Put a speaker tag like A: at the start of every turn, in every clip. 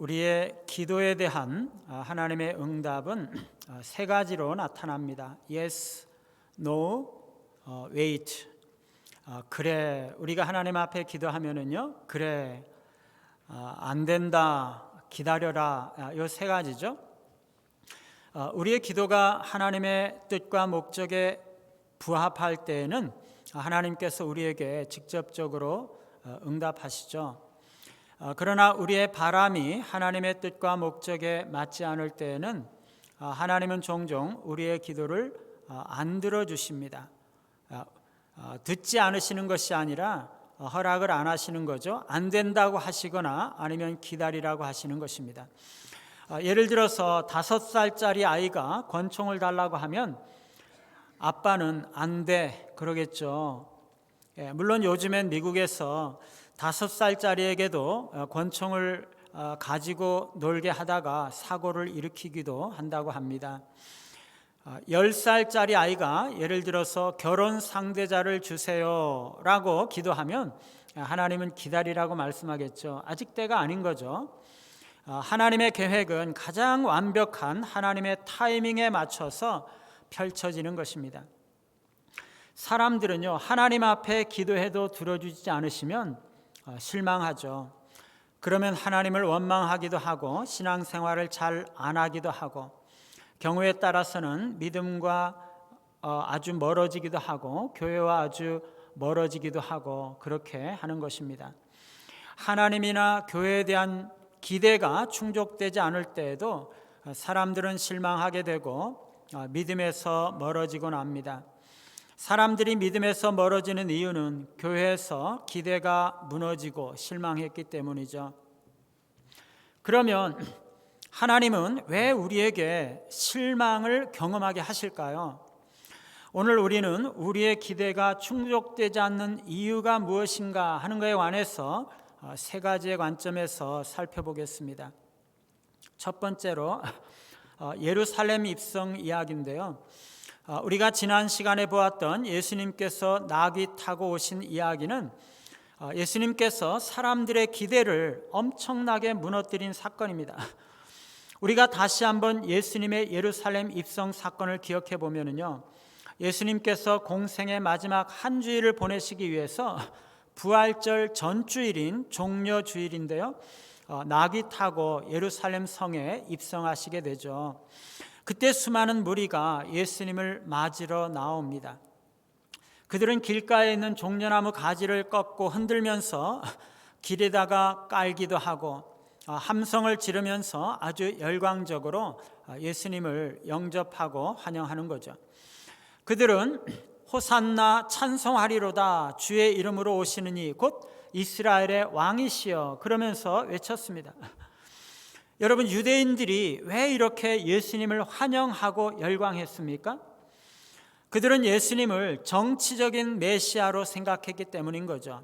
A: 우리의 기도에 대한 하나님의 응답은 세 가지로 나타납니다. Yes, No, Wait. 그래, 우리가 하나님 앞에 기도하면은요, 그래, 안 된다, 기다려라, 이 세 가지죠. 우리의 기도가 하나님의 뜻과 목적에 부합할 때에는 하나님께서 우리에게 직접적으로 응답하시죠. 그러나 우리의 바람이 하나님의 뜻과 목적에 맞지 않을 때에는 하나님은 종종 우리의 기도를 안 들어주십니다. 듣지 않으시는 것이 아니라 허락을 안 하시는 거죠. 안 된다고 하시거나 아니면 기다리라고 하시는 것입니다. 예를 들어서 5살짜리 아이가 권총을 달라고 하면 아빠는 안 돼 그러겠죠. 물론 요즘엔 미국에서 5살짜리에게도 권총을 가지고 놀게 하다가 사고를 일으키기도 한다고 합니다. 10살짜리 아이가 예를 들어서 결혼 상대자를 주세요라고 기도하면 하나님은 기다리라고 말씀하겠죠. 아직 때가 아닌 거죠. 하나님의 계획은 가장 완벽한 하나님의 타이밍에 맞춰서 펼쳐지는 것입니다. 사람들은요, 하나님 앞에 기도해도 들어주지 않으시면 실망하죠. 그러면 하나님을 원망하기도 하고 신앙생활을 잘 안 하기도 하고 경우에 따라서는 믿음과 아주 멀어지기도 하고 교회와 아주 멀어지기도 하고 그렇게 하는 것입니다. 하나님이나 교회에 대한 기대가 충족되지 않을 때에도 사람들은 실망하게 되고 믿음에서 멀어지곤 합니다. 사람들이 믿음에서 멀어지는 이유는 교회에서 기대가 무너지고 실망했기 때문이죠. 그러면 하나님은 왜 우리에게 실망을 경험하게 하실까요? 오늘 우리는 우리의 기대가 충족되지 않는 이유가 무엇인가 하는 것에 관해서 세 가지의 관점에서 살펴보겠습니다. 첫 번째로 예루살렘 입성 이야기인데요. 우리가 지난 시간에 보았던 예수님께서 나귀 타고 오신 이야기는 예수님께서 사람들의 기대를 엄청나게 무너뜨린 사건입니다. 우리가 다시 한번 예수님의 예루살렘 입성 사건을 기억해 보면요, 예수님께서 공생의 마지막 한 주일을 보내시기 위해서 부활절 전주일인 종려주일인데요, 나귀 타고 예루살렘 성에 입성하시게 되죠. 그때 수많은 무리가 예수님을 맞으러 나옵니다. 그들은 길가에 있는 종려나무 가지를 꺾고 흔들면서 길에다가 깔기도 하고 함성을 지르면서 아주 열광적으로 예수님을 영접하고 환영하는 거죠. 그들은 호산나 찬송하리로다 주의 이름으로 오시는 이 곧 이스라엘의 왕이시여 그러면서 외쳤습니다. 여러분, 유대인들이 왜 이렇게 예수님을 환영하고 열광했습니까? 그들은 예수님을 정치적인 메시아로 생각했기 때문인 거죠.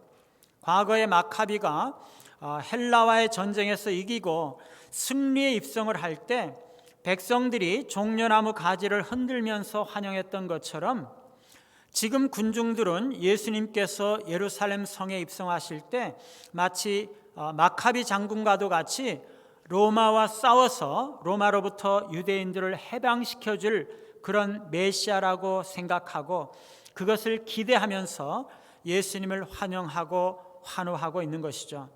A: 과거에 마카비가 헬라와의 전쟁에서 이기고 승리의 입성을 할 때 백성들이 종려나무 가지를 흔들면서 환영했던 것처럼 지금 군중들은 예수님께서 예루살렘 성에 입성하실 때 마치 마카비 장군과도 같이 로마와 싸워서 로마로부터 유대인들을 해방시켜줄 그런 메시아라고 생각하고 그것을 기대하면서 예수님을 환영하고 환호하고 있는 것이죠.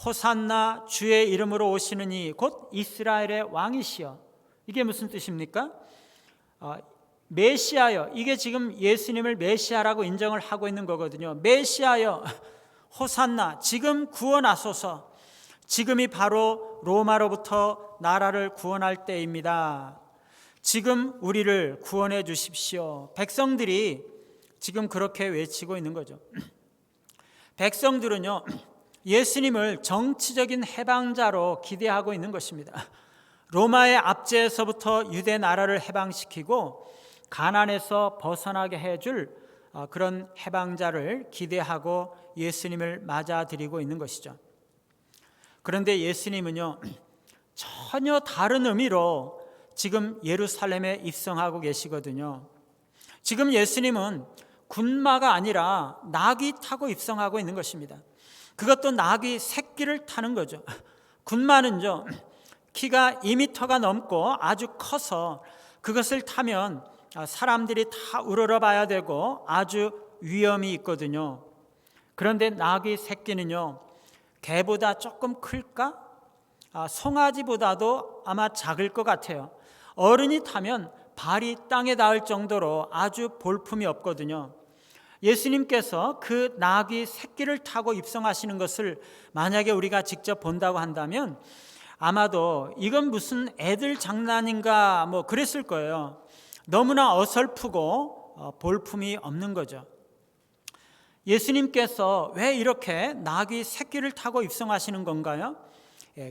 A: 호산나 주의 이름으로 오시는 이 곧 이스라엘의 왕이시여, 이게 무슨 뜻입니까? 메시아여, 이게 지금 예수님을 메시아라고 인정을 하고 있는 거거든요. 메시아여, 호산나, 지금 구원하소서. 지금이 바로 로마로부터 나라를 구원할 때입니다. 지금 우리를 구원해 주십시오. 백성들이 지금 그렇게 외치고 있는 거죠. 백성들은요, 예수님을 정치적인 해방자로 기대하고 있는 것입니다. 로마의 압제에서부터 유대 나라를 해방시키고 가난에서 벗어나게 해줄 그런 해방자를 기대하고 예수님을 맞아들이고 있는 것이죠. 그런데 예수님은요, 전혀 다른 의미로 지금 예루살렘에 입성하고 계시거든요. 지금 예수님은 군마가 아니라 나귀 타고 입성하고 있는 것입니다. 그것도 나귀 새끼를 타는 거죠. 군마는요, 키가 2m가 넘고 아주 커서 그것을 타면 사람들이 다 우러러봐야 되고 아주 위험이 있거든요. 그런데 나귀 새끼는요, 개보다 조금 클까? 송아지보다도 아마 작을 것 같아요. 어른이 타면 발이 땅에 닿을 정도로 아주 볼품이 없거든요. 예수님께서 그 나귀 새끼를 타고 입성하시는 것을 만약에 우리가 직접 본다고 한다면 아마도 이건 무슨 애들 장난인가 뭐 그랬을 거예요. 너무나 어설프고 볼품이 없는 거죠. 예수님께서 왜 이렇게 나귀 새끼를 타고 입성하시는 건가요?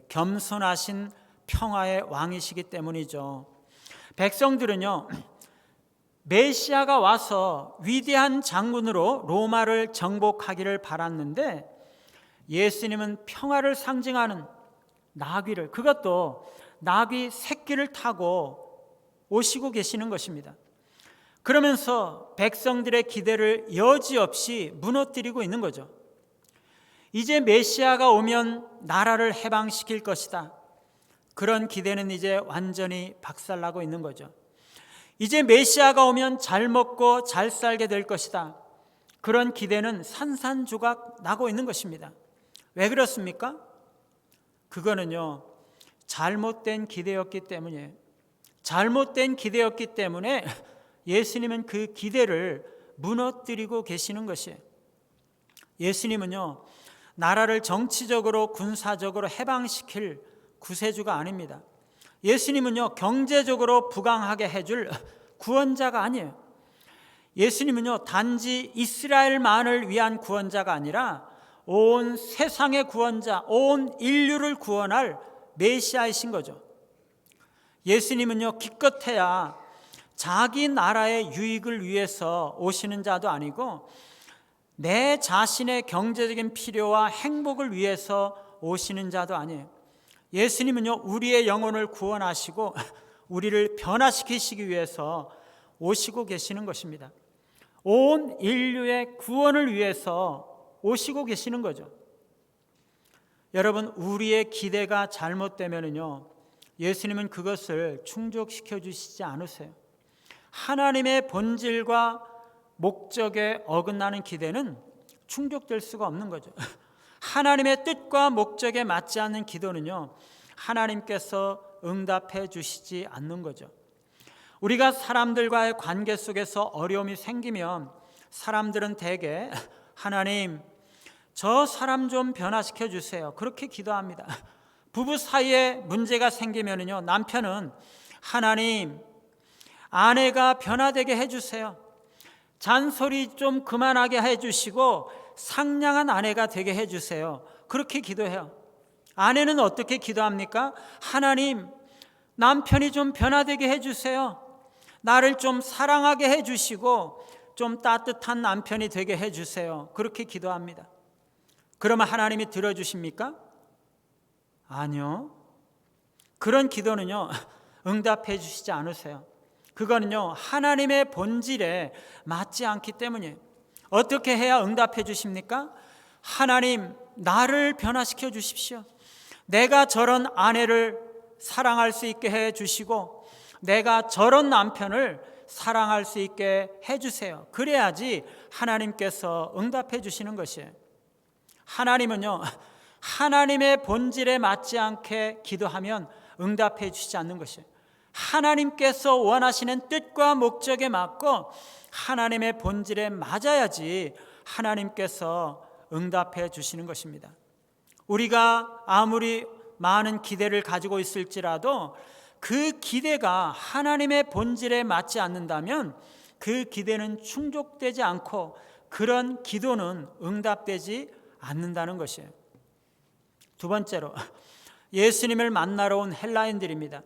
A: 겸손하신 평화의 왕이시기 때문이죠. 백성들은요, 메시아가 와서 위대한 장군으로 로마를 정복하기를 바랐는데 예수님은 평화를 상징하는 나귀를, 그것도 나귀 새끼를 타고 오시고 계시는 것입니다. 그러면서 백성들의 기대를 여지없이 무너뜨리고 있는 거죠. 이제 메시아가 오면 나라를 해방시킬 것이다. 그런 기대는 이제 완전히 박살나고 있는 거죠. 이제 메시아가 오면 잘 먹고 잘 살게 될 것이다. 그런 기대는 산산조각 나고 있는 것입니다. 왜 그렇습니까? 그거는요, 잘못된 기대였기 때문이에요. 잘못된 기대였기 때문에 예수님은 그 기대를 무너뜨리고 계시는 것이에요. 예수님은요, 나라를 정치적으로 군사적으로 해방시킬 구세주가 아닙니다. 예수님은요, 경제적으로 부강하게 해줄 구원자가 아니에요. 예수님은요, 단지 이스라엘만을 위한 구원자가 아니라 온 세상의 구원자, 온 인류를 구원할 메시아이신 거죠. 예수님은요, 기껏해야 자기 나라의 유익을 위해서 오시는 자도 아니고 내 자신의 경제적인 필요와 행복을 위해서 오시는 자도 아니에요. 예수님은요, 우리의 영혼을 구원하시고 우리를 변화시키시기 위해서 오시고 계시는 것입니다. 온 인류의 구원을 위해서 오시고 계시는 거죠. 여러분, 우리의 기대가 잘못되면요, 예수님은 그것을 충족시켜 주시지 않으세요. 하나님의 본질과 목적에 어긋나는 기대는 충족될 수가 없는 거죠. 하나님의 뜻과 목적에 맞지 않는 기도는요, 하나님께서 응답해 주시지 않는 거죠. 우리가 사람들과의 관계 속에서 어려움이 생기면 사람들은 대개 하나님, 저 사람 좀 변화시켜 주세요. 그렇게 기도합니다. 부부 사이에 문제가 생기면요, 남편은 하나님, 아내가 변화되게 해주세요. 잔소리 좀 그만하게 해주시고 상냥한 아내가 되게 해주세요. 그렇게 기도해요. 아내는 어떻게 기도합니까? 하나님, 남편이 좀 변화되게 해주세요. 나를 좀 사랑하게 해주시고 좀 따뜻한 남편이 되게 해주세요. 그렇게 기도합니다. 그러면 하나님이 들어주십니까? 아니요. 그런 기도는요, 응답해 주시지 않으세요. 그거는요, 하나님의 본질에 맞지 않기 때문이에요. 어떻게 해야 응답해 주십니까? 하나님, 나를 변화시켜 주십시오. 내가 저런 아내를 사랑할 수 있게 해 주시고 내가 저런 남편을 사랑할 수 있게 해 주세요. 그래야지 하나님께서 응답해 주시는 것이에요. 하나님은요, 하나님의 본질에 맞지 않게 기도하면 응답해 주시지 않는 것이에요. 하나님께서 원하시는 뜻과 목적에 맞고 하나님의 본질에 맞아야지 하나님께서 응답해 주시는 것입니다. 우리가 아무리 많은 기대를 가지고 있을지라도 그 기대가 하나님의 본질에 맞지 않는다면 그 기대는 충족되지 않고 그런 기도는 응답되지 않는다는 것이에요. 두 번째로, 예수님을 만나러 온 헬라인들입니다.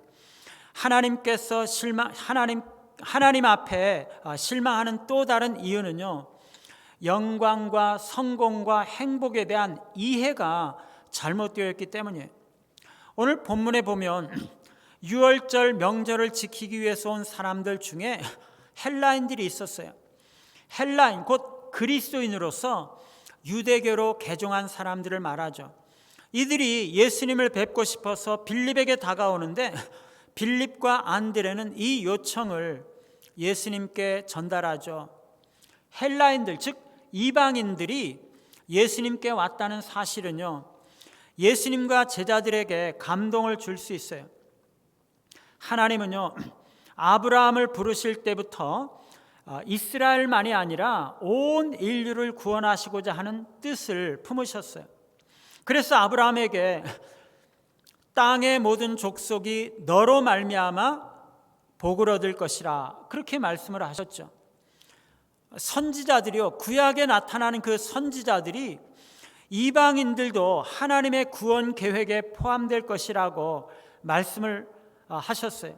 A: 하나님께서 하나님 앞에 실망하는 또 다른 이유는요, 영광과 성공과 행복에 대한 이해가 잘못되어 있기 때문이에요. 오늘 본문에 보면 유월절 명절을 지키기 위해서 온 사람들 중에 헬라인들이 있었어요. 헬라인, 곧 그리스도인으로서 유대교로 개종한 사람들을 말하죠. 이들이 예수님을 뵙고 싶어서 빌립에게 다가오는데 빌립과 안드레는 이 요청을 예수님께 전달하죠. 헬라인들, 즉 이방인들이 예수님께 왔다는 사실은요, 예수님과 제자들에게 감동을 줄 수 있어요. 하나님은요, 아브라함을 부르실 때부터 이스라엘만이 아니라 온 인류를 구원하시고자 하는 뜻을 품으셨어요. 그래서 아브라함에게 땅의 모든 족속이 너로 말미암아 복을 얻을 것이라 그렇게 말씀을 하셨죠. 선지자들이요, 구약에 나타나는 그 선지자들이 이방인들도 하나님의 구원 계획에 포함될 것이라고 말씀을 하셨어요.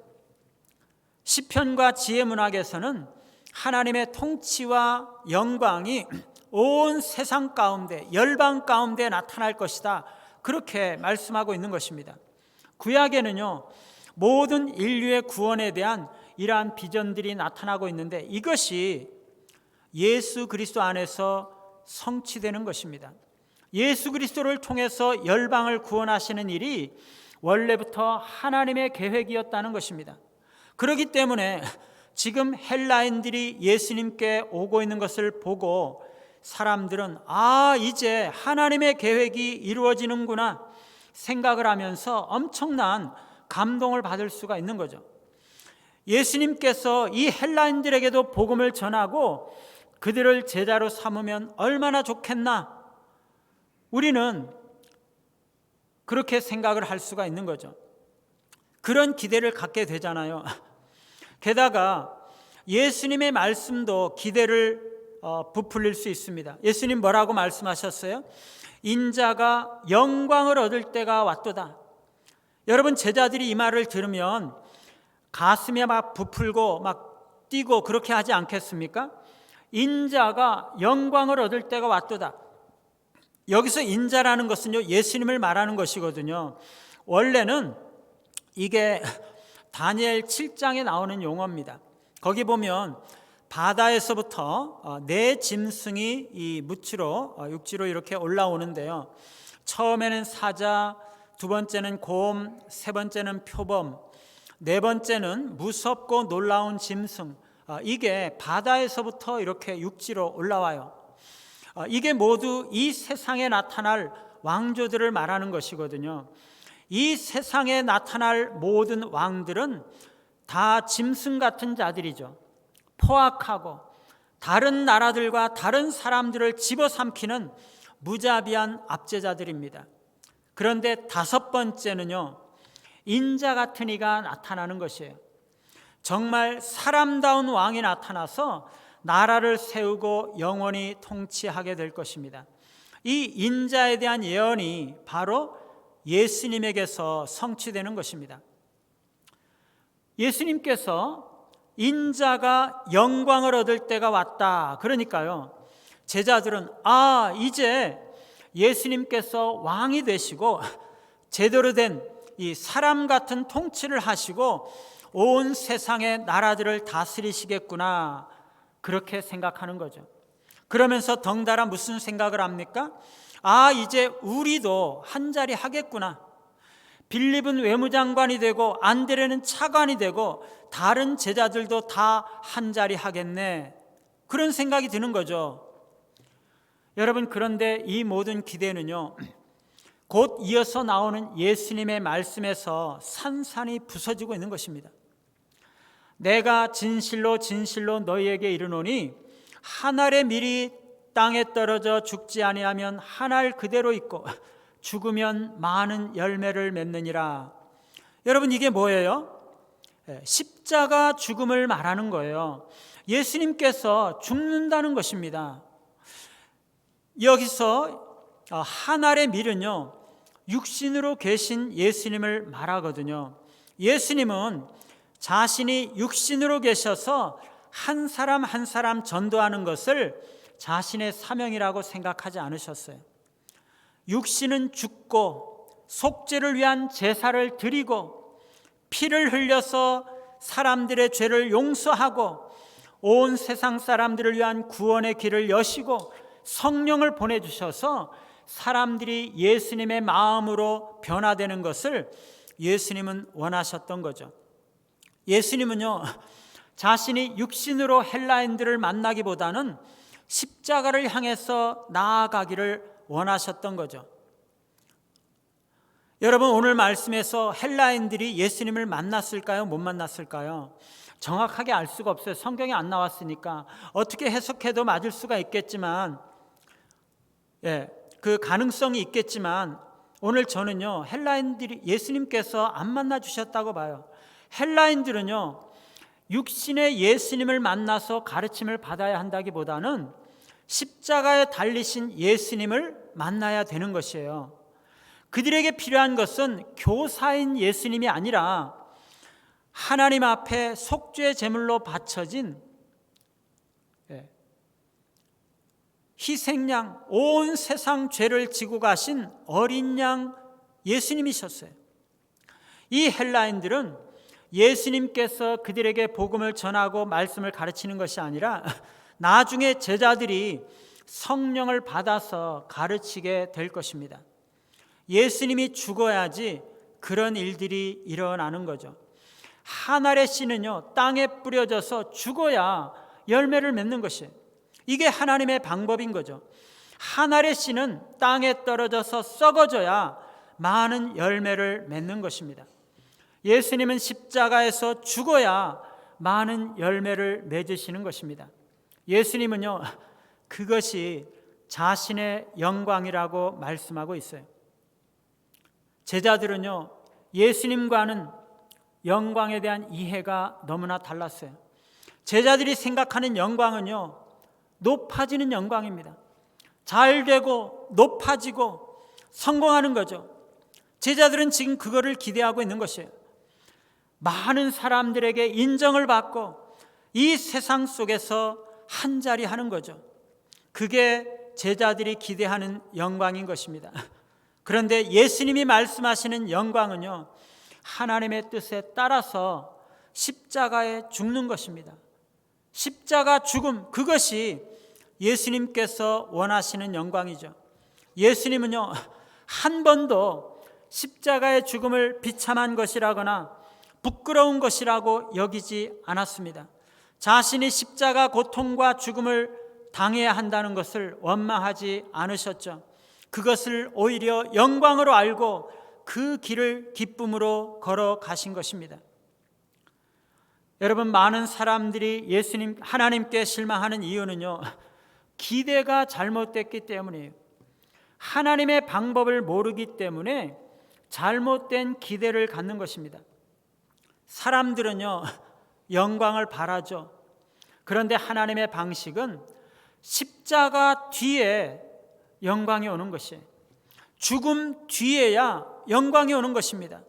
A: 시편과 지혜문학에서는 하나님의 통치와 영광이 온 세상 가운데, 열방 가운데 나타날 것이다, 그렇게 말씀하고 있는 것입니다. 구약에는요, 모든 인류의 구원에 대한 이러한 비전들이 나타나고 있는데 이것이 예수 그리스도 안에서 성취되는 것입니다. 예수 그리스도를 통해서 열방을 구원하시는 일이 원래부터 하나님의 계획이었다는 것입니다. 그렇기 때문에 지금 헬라인들이 예수님께 오고 있는 것을 보고 사람들은 이제 하나님의 계획이 이루어지는구나 생각을 하면서 엄청난 감동을 받을 수가 있는 거죠. 예수님께서 이 헬라인들에게도 복음을 전하고 그들을 제자로 삼으면 얼마나 좋겠나, 우리는 그렇게 생각을 할 수가 있는 거죠. 그런 기대를 갖게 되잖아요. 게다가 예수님의 말씀도 기대를 부풀릴 수 있습니다. 예수님 뭐라고 말씀하셨어요? 인자가 영광을 얻을 때가 왔도다. 여러분, 제자들이 이 말을 들으면 가슴에 막 부풀고 막 뛰고 그렇게 하지 않겠습니까? 인자가 영광을 얻을 때가 왔도다. 여기서 인자라는 것은요, 예수님을 말하는 것이거든요. 원래는 이게 다니엘 7장에 나오는 용어입니다. 거기 보면 바다에서부터 네 짐승이 이 묻지로 육지로 이렇게 올라오는데요, 처음에는 사자, 두 번째는 곰, 세 번째는 표범, 네 번째는 무섭고 놀라운 짐승, 이게 바다에서부터 이렇게 육지로 올라와요. 이게 모두 이 세상에 나타날 왕조들을 말하는 것이거든요. 이 세상에 나타날 모든 왕들은 다 짐승 같은 자들이죠. 포악하고 다른 나라들과 다른 사람들을 집어삼키는 무자비한 압제자들입니다. 그런데 다섯 번째는요, 인자 같은 이가 나타나는 것이에요. 정말 사람다운 왕이 나타나서 나라를 세우고 영원히 통치하게 될 것입니다. 이 인자에 대한 예언이 바로 예수님에게서 성취되는 것입니다. 예수님께서 인자가 영광을 얻을 때가 왔다, 그러니까요, 제자들은 이제 예수님께서 왕이 되시고 제대로 된 이 사람 같은 통치를 하시고 온 세상의 나라들을 다스리시겠구나, 그렇게 생각하는 거죠. 그러면서 덩달아 무슨 생각을 합니까? 이제 우리도 한자리 하겠구나. 빌립은 외무장관이 되고 안드레는 차관이 되고 다른 제자들도 다 한자리 하겠네, 그런 생각이 드는 거죠. 여러분, 그런데 이 모든 기대는요, 곧 이어서 나오는 예수님의 말씀에서 산산이 부서지고 있는 것입니다. 내가 진실로 진실로 너희에게 이르노니 한 알의 밀이 땅에 떨어져 죽지 아니하면 한 알 그대로 있고 죽으면 많은 열매를 맺느니라. 여러분, 이게 뭐예요? 십자가 죽음을 말하는 거예요. 예수님께서 죽는다는 것입니다. 여기서 한 알의 밀은요, 육신으로 계신 예수님을 말하거든요. 예수님은 자신이 육신으로 계셔서 한 사람 한 사람 전도하는 것을 자신의 사명이라고 생각하지 않으셨어요. 육신은 죽고 속죄를 위한 제사를 드리고 피를 흘려서 사람들의 죄를 용서하고 온 세상 사람들을 위한 구원의 길을 여시고 성령을 보내주셔서 사람들이 예수님의 마음으로 변화되는 것을 예수님은 원하셨던 거죠. 예수님은요, 자신이 육신으로 헬라인들을 만나기보다는 십자가를 향해서 나아가기를 원하셨던 거죠. 여러분, 오늘 말씀에서 헬라인들이 예수님을 만났을까요? 못 만났을까요? 정확하게 알 수가 없어요. 성경에 안 나왔으니까 어떻게 해석해도 맞을 수가 있겠지만, 그 가능성이 있겠지만, 오늘 저는요, 헬라인들이 예수님께서 안 만나 주셨다고 봐요. 헬라인들은요, 육신의 예수님을 만나서 가르침을 받아야 한다기보다는 십자가에 달리신 예수님을 만나야 되는 것이에요. 그들에게 필요한 것은 교사인 예수님이 아니라 하나님 앞에 속죄 제물로 바쳐진 희생양, 온 세상 죄를 지고 가신 어린 양 예수님이셨어요. 이 헬라인들은 예수님께서 그들에게 복음을 전하고 말씀을 가르치는 것이 아니라 나중에 제자들이 성령을 받아서 가르치게 될 것입니다. 예수님이 죽어야지 그런 일들이 일어나는 거죠. 한 알의 씨는요, 땅에 뿌려져서 죽어야 열매를 맺는 것이에요. 이게 하나님의 방법인 거죠. 한 알의 씨는 땅에 떨어져서 썩어져야 많은 열매를 맺는 것입니다. 예수님은 십자가에서 죽어야 많은 열매를 맺으시는 것입니다. 예수님은요, 그것이 자신의 영광이라고 말씀하고 있어요. 제자들은요, 예수님과는 영광에 대한 이해가 너무나 달랐어요. 제자들이 생각하는 영광은요, 높아지는 영광입니다. 잘 되고 높아지고 성공하는 거죠. 제자들은 지금 그거를 기대하고 있는 것이에요. 많은 사람들에게 인정을 받고 이 세상 속에서 한 자리 하는 거죠. 그게 제자들이 기대하는 영광인 것입니다. 그런데 예수님이 말씀하시는 영광은요, 하나님의 뜻에 따라서 십자가에 죽는 것입니다. 십자가 죽음, 그것이 예수님께서 원하시는 영광이죠. 예수님은요, 한 번도 십자가의 죽음을 비참한 것이라거나 부끄러운 것이라고 여기지 않았습니다. 자신이 십자가 고통과 죽음을 당해야 한다는 것을 원망하지 않으셨죠. 그것을 오히려 영광으로 알고 그 길을 기쁨으로 걸어가신 것입니다. 여러분, 많은 사람들이 예수님, 하나님께 실망하는 이유는요, 기대가 잘못됐기 때문이에요. 하나님의 방법을 모르기 때문에 잘못된 기대를 갖는 것입니다. 사람들은요, 영광을 바라죠. 그런데 하나님의 방식은 십자가 뒤에 영광이 오는 것이에요. 죽음 뒤에야 영광이 오는 것입니다.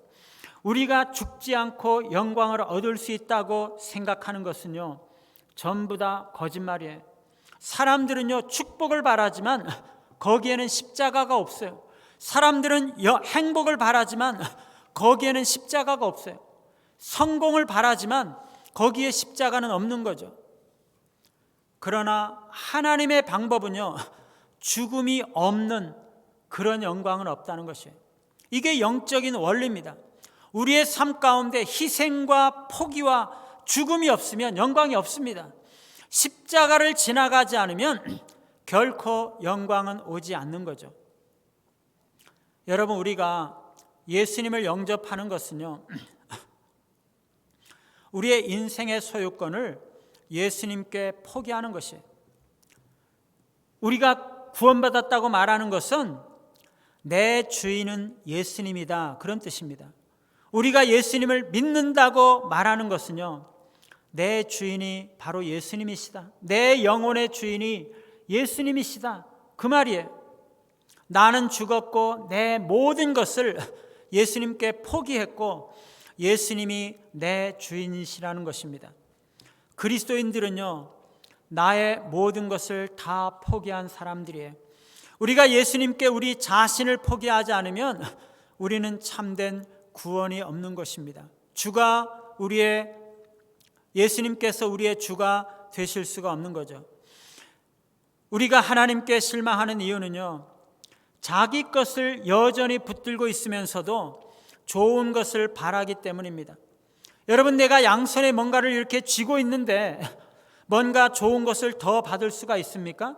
A: 우리가 죽지 않고 영광을 얻을 수 있다고 생각하는 것은요, 전부 다 거짓말이에요. 사람들은요, 축복을 바라지만 거기에는 십자가가 없어요. 사람들은 행복을 바라지만 거기에는 십자가가 없어요. 성공을 바라지만 거기에 십자가는 없는 거죠. 그러나 하나님의 방법은요, 죽음이 없는 그런 영광은 없다는 것이에요. 이게 영적인 원리입니다. 우리의 삶 가운데 희생과 포기와 죽음이 없으면 영광이 없습니다. 십자가를 지나가지 않으면 결코 영광은 오지 않는 거죠. 여러분, 우리가 예수님을 영접하는 것은요, 우리의 인생의 소유권을 예수님께 포기하는 것이에요. 우리가 구원받았다고 말하는 것은 내 주인은 예수님이다, 그런 뜻입니다. 우리가 예수님을 믿는다고 말하는 것은요, 내 주인이 바로 예수님이시다, 내 영혼의 주인이 예수님이시다, 그 말이에요. 나는 죽었고 내 모든 것을 예수님께 포기했고 예수님이 내 주인이시라는 것입니다. 그리스도인들은요, 나의 모든 것을 다 포기한 사람들이에요. 우리가 예수님께 우리 자신을 포기하지 않으면 우리는 참된 구원이 없는 것입니다. 예수님께서 우리의 주가 되실 수가 없는 거죠. 우리가 하나님께 실망하는 이유는요, 자기 것을 여전히 붙들고 있으면서도 좋은 것을 바라기 때문입니다. 여러분, 내가 양손에 뭔가를 이렇게 쥐고 있는데 뭔가 좋은 것을 더 받을 수가 있습니까?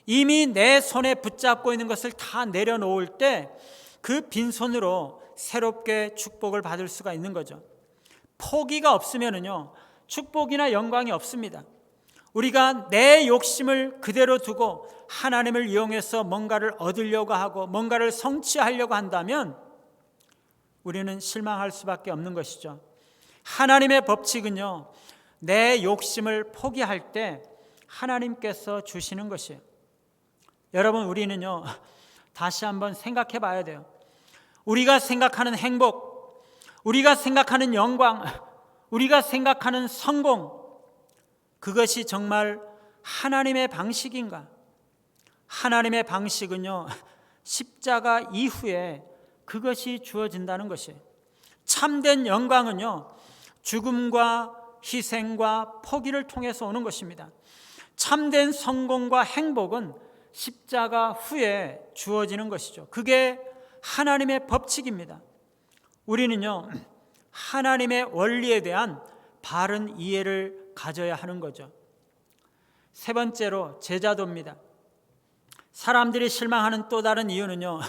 A: 이미 내 손에 붙잡고 있는 것을 다 내려놓을 때 그 빈손으로 새롭게 축복을 받을 수가 있는 거죠. 포기가 없으면요, 축복이나 영광이 없습니다. 우리가 내 욕심을 그대로 두고 하나님을 이용해서 뭔가를 얻으려고 하고 뭔가를 성취하려고 한다면 우리는 실망할 수밖에 없는 것이죠. 하나님의 법칙은요, 내 욕심을 포기할 때 하나님께서 주시는 것이에요. 여러분, 우리는요, 다시 한번 생각해 봐야 돼요. 우리가 생각하는 행복, 우리가 생각하는 영광, 우리가 생각하는 성공, 그것이 정말 하나님의 방식인가? 하나님의 방식은요, 십자가 이후에 그것이 주어진다는 것이에요. 참된 영광은요, 죽음과 희생과 포기를 통해서 오는 것입니다. 참된 성공과 행복은 십자가 후에 주어지는 것이죠. 그게 하나님의 법칙입니다. 우리는요, 하나님의 원리에 대한 바른 이해를 가져야 하는 거죠. 세 번째로 제자도입니다. 사람들이 실망하는 또 다른 이유는요,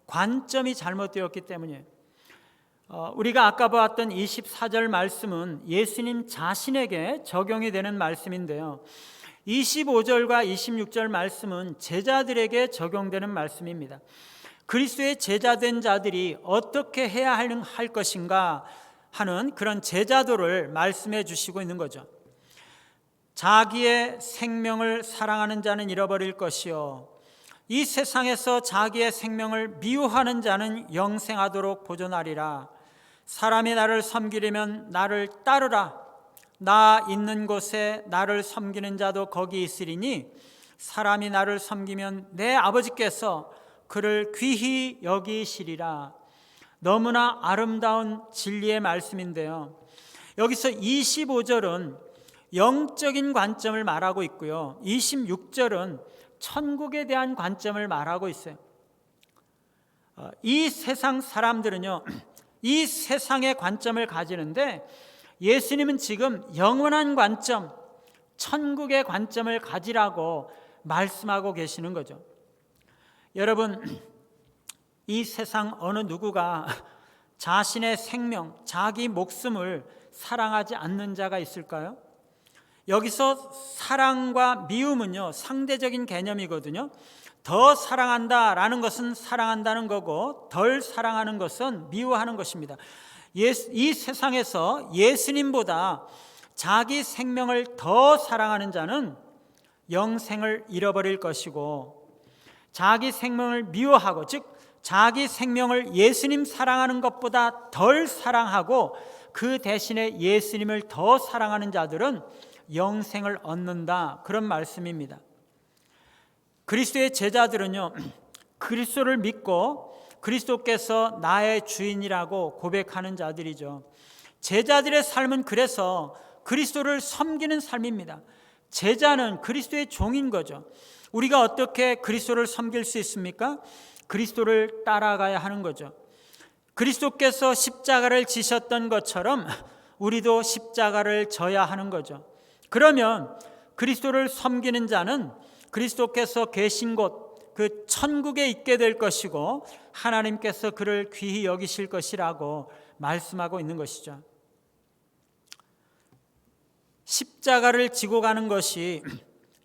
A: 관점이 잘못되었기 때문이에요. 우리가 아까 보았던 24절 말씀은 예수님 자신에게 적용이 되는 말씀인데요, 25절과 26절 말씀은 제자들에게 적용되는 말씀입니다. 그리스도의 제자된 자들이 어떻게 해야 할 것인가 하는 그런 제자도를 말씀해 주시고 있는 거죠. 자기의 생명을 사랑하는 자는 잃어버릴 것이요, 이 세상에서 자기의 생명을 미워하는 자는 영생하도록 보존하리라. 사람이 나를 섬기려면 나를 따르라. 나 있는 곳에 나를 섬기는 자도 거기 있으리니 사람이 나를 섬기면 내 아버지께서 그를 귀히 여기시리라. 너무나 아름다운 진리의 말씀인데요, 여기서 25절은 영적인 관점을 말하고 있고요, 26절은 천국에 대한 관점을 말하고 있어요. 이 세상 사람들은요, 이 세상의 관점을 가지는데 예수님은 지금 영원한 관점, 천국의 관점을 가지라고 말씀하고 계시는 거죠. 여러분, 이 세상 어느 누구가 자신의 생명, 자기 목숨을 사랑하지 않는 자가 있을까요? 여기서 사랑과 미움은요, 상대적인 개념이거든요. 더 사랑한다라는 것은 사랑한다는 거고, 덜 사랑하는 것은 미워하는 것입니다. 이 세상에서 예수님보다 자기 생명을 더 사랑하는 자는 영생을 잃어버릴 것이고, 자기 생명을 미워하고, 즉 자기 생명을 예수님 사랑하는 것보다 덜 사랑하고 그 대신에 예수님을 더 사랑하는 자들은 영생을 얻는다, 그런 말씀입니다. 그리스도의 제자들은요, 그리스도를 믿고 그리스도께서 나의 주인이라고 고백하는 자들이죠. 제자들의 삶은 그래서 그리스도를 섬기는 삶입니다. 제자는 그리스도의 종인 거죠. 우리가 어떻게 그리스도를 섬길 수 있습니까? 그리스도를 따라가야 하는 거죠. 그리스도께서 십자가를 지셨던 것처럼 우리도 십자가를 져야 하는 거죠. 그러면 그리스도를 섬기는 자는 그리스도께서 계신 곳, 그 천국에 있게 될 것이고 하나님께서 그를 귀히 여기실 것이라고 말씀하고 있는 것이죠. 십자가를 지고 가는 것이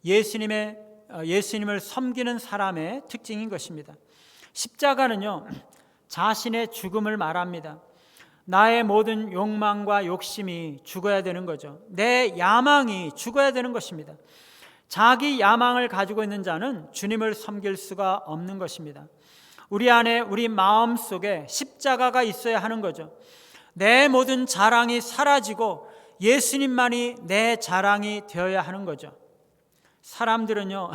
A: 예수님을 섬기는 사람의 특징인 것입니다. 십자가는요, 자신의 죽음을 말합니다. 나의 모든 욕망과 욕심이 죽어야 되는 거죠. 내 야망이 죽어야 되는 것입니다. 자기 야망을 가지고 있는 자는 주님을 섬길 수가 없는 것입니다. 우리 안에, 우리 마음 속에 십자가가 있어야 하는 거죠. 내 모든 자랑이 사라지고 예수님만이 내 자랑이 되어야 하는 거죠. 사람들은요,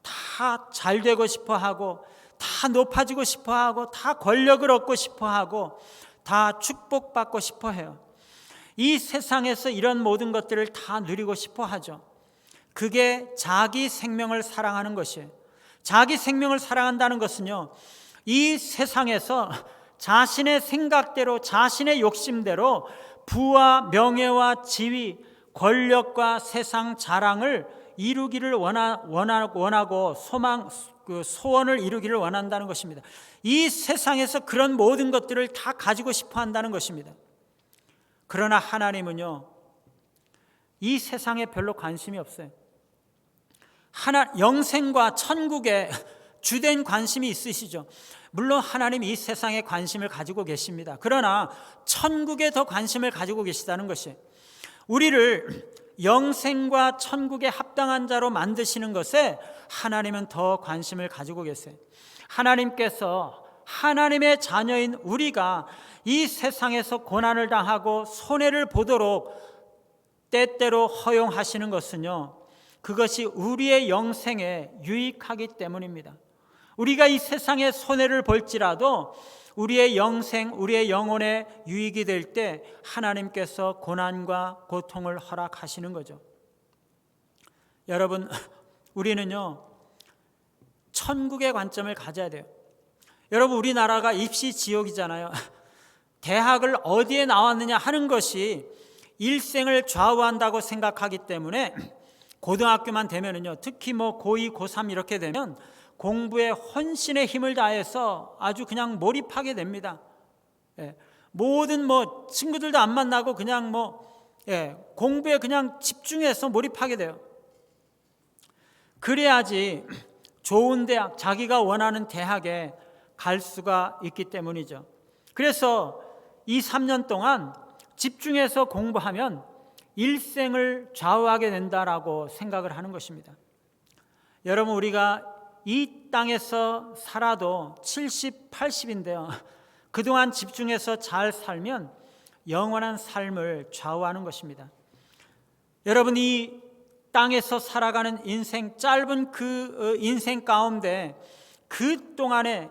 A: 다 잘 되고 싶어 하고, 다 높아지고 싶어 하고, 다 권력을 얻고 싶어 하고, 다 축복받고 싶어 해요. 이 세상에서 이런 모든 것들을 다 누리고 싶어 하죠. 그게 자기 생명을 사랑하는 것이에요. 자기 생명을 사랑한다는 것은요, 이 세상에서 자신의 생각대로, 자신의 욕심대로 부와 명예와 지위, 권력과 세상 자랑을 이루기를 원하고 소원을 이루기를 원한다는 것입니다. 이 세상에서 그런 모든 것들을 다 가지고 싶어 한다는 것입니다. 그러나 하나님은요, 이 세상에 별로 관심이 없어요. 영생과 천국에 주된 관심이 있으시죠. 물론 하나님 이 세상에 관심을 가지고 계십니다. 그러나 천국에 더 관심을 가지고 계시다는 것이에요. 우리를 영생과 천국에 합당한 자로 만드시는 것에 하나님은 더 관심을 가지고 계세요. 하나님께서 하나님의 자녀인 우리가 이 세상에서 고난을 당하고 손해를 보도록 때때로 허용하시는 것은요, 그것이 우리의 영생에 유익하기 때문입니다. 우리가 이 세상에 손해를 볼지라도 우리의 영생, 우리의 영혼에 유익이 될 때 하나님께서 고난과 고통을 허락하시는 거죠. 여러분, 우리는요, 천국의 관점을 가져야 돼요. 여러분, 우리나라가 입시 지옥이잖아요. 대학을 어디에 나왔느냐 하는 것이 일생을 좌우한다고 생각하기 때문에 고등학교만 되면은요, 특히 고2, 고3 이렇게 되면 공부에 헌신의 힘을 다해서 아주 그냥 몰입하게 됩니다. 모든 친구들도 안 만나고 그냥 공부에 그냥 집중해서 몰입하게 돼요. 그래야지 좋은 대학, 자기가 원하는 대학에 갈 수가 있기 때문이죠. 그래서 2, 3년 동안 집중해서 공부하면 일생을 좌우하게 된다라고 생각을 하는 것입니다. 여러분, 우리가 이 땅에서 살아도 70, 80인데요. 그동안 집중해서 잘 살면 영원한 삶을 좌우하는 것입니다. 여러분, 이 땅에서 살아가는 인생, 짧은 그 인생 가운데 그 동안에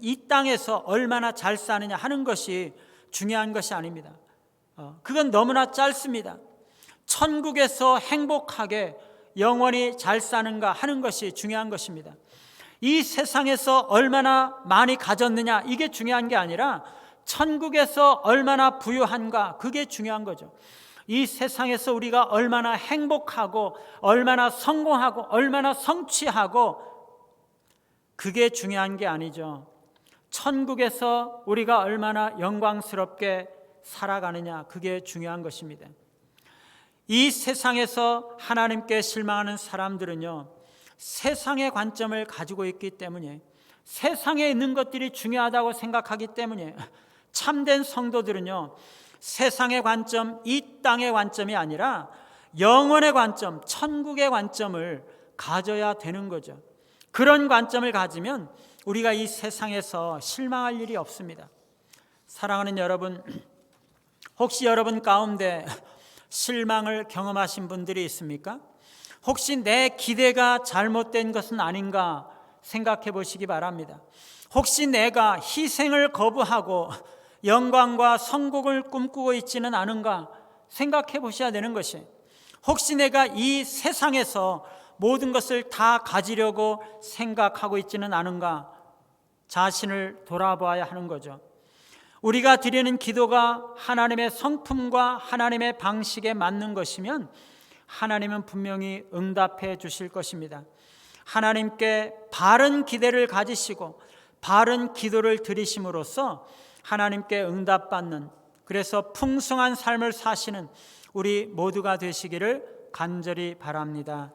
A: 이 땅에서 얼마나 잘 사느냐 하는 것이 중요한 것이 아닙니다. 그건 너무나 짧습니다. 천국에서 행복하게 영원히 잘 사는가 하는 것이 중요한 것입니다. 이 세상에서 얼마나 많이 가졌느냐 이게 중요한 게 아니라 천국에서 얼마나 부유한가 그게 중요한 거죠. 이 세상에서 우리가 얼마나 행복하고 얼마나 성공하고 얼마나 성취하고 그게 중요한 게 아니죠. 천국에서 우리가 얼마나 영광스럽게 살아가느냐 그게 중요한 것입니다. 이 세상에서 하나님께 실망하는 사람들은요, 세상의 관점을 가지고 있기 때문에, 세상에 있는 것들이 중요하다고 생각하기 때문에, 참된 성도들은요, 세상의 관점, 이 땅의 관점이 아니라 영원의 관점, 천국의 관점을 가져야 되는 거죠. 그런 관점을 가지면 우리가 이 세상에서 실망할 일이 없습니다. 사랑하는 여러분, 혹시 여러분 가운데 실망을 경험하신 분들이 있습니까? 혹시 내 기대가 잘못된 것은 아닌가 생각해 보시기 바랍니다. 혹시 내가 희생을 거부하고 영광과 성공을 꿈꾸고 있지는 않은가 생각해 보셔야 되는 것이, 혹시 내가 이 세상에서 모든 것을 다 가지려고 생각하고 있지는 않은가 자신을 돌아봐야 하는 거죠. 우리가 드리는 기도가 하나님의 성품과 하나님의 방식에 맞는 것이면 하나님은 분명히 응답해 주실 것입니다. 하나님께 바른 기대를 가지시고 바른 기도를 드리심으로써 하나님께 응답받는, 그래서 풍성한 삶을 사시는 우리 모두가 되시기를 간절히 바랍니다.